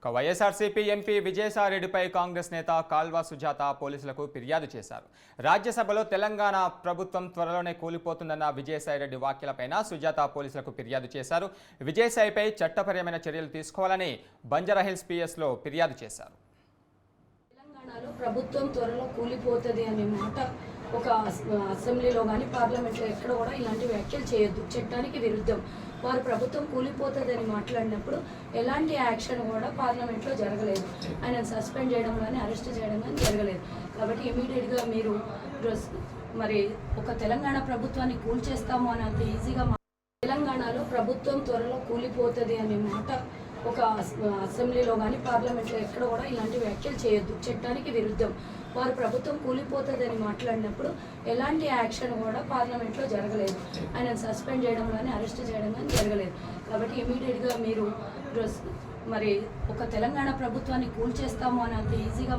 YSRCP MP విజయసాయిరెడ్డిపై Congress నేత కాల్వ సుజాత పోలీసులకు ఫిర్యాదు చేశారు. రాజ్యసభలో తెలంగాణ ప్రభుత్వం త్వరలోనే కూలిపోతుందన్న విజయసాయిరెడ్డి వ్యాఖ్యలపైన సుజాత పోలీసులకు ఫిర్యాదు చేశారు. విజయసాయిపై చట్టపరమైన చర్యలు తీసుకోవాలని బంజారాహిల్స్ పిఎస్లో ఫిర్యాదు చేశారు. తెలంగాణలో ప్రభుత్వం త్వరలో కూలిపోతుంది అనే మాట ఒక అసెంబ్లీలో కానీ పార్లమెంట్లో ఎక్కడ కూడా ఇలాంటి వ్యాఖ్యలు చేయొద్దు. చట్టానికి విరుద్ధం. వారు ప్రభుత్వం కూలిపోతుందని మాట్లాడినప్పుడు ఎలాంటి యాక్షన్ కూడా పార్లమెంట్లో జరగలేదు. ఆయన సస్పెండ్ చేయడం కానీ అరెస్ట్ చేయడం కానీ జరగలేదు. కాబట్టి ఇమీడియట్గా మీరు మరి ఒక తెలంగాణ ప్రభుత్వాన్ని కూల్చేస్తాము అని అంత ఈజీగా తెలంగాణలో ప్రభుత్వం త్వరలో కూలిపోతుంది అనే మాట ఒక అసెంబ్లీలో కానీ పార్లమెంట్లో ఎక్కడ కూడా ఇలాంటి వ్యాఖ్యలు చేయొద్దు. చట్టానికి విరుద్ధం. వారు ప్రభుత్వం కూలిపోతుందని మాట్లాడినప్పుడు ఎలాంటి యాక్షన్ కూడా పార్లమెంట్లో జరగలేదు. ఆయన సస్పెండ్ చేయడం కానీ అరెస్ట్ చేయడం కానీ జరగలేదు. కాబట్టి ఇమీడియట్గా మీరు మరి ఒక తెలంగాణ ప్రభుత్వాన్ని కూల్చేస్తాము అని అంత ఈజీగా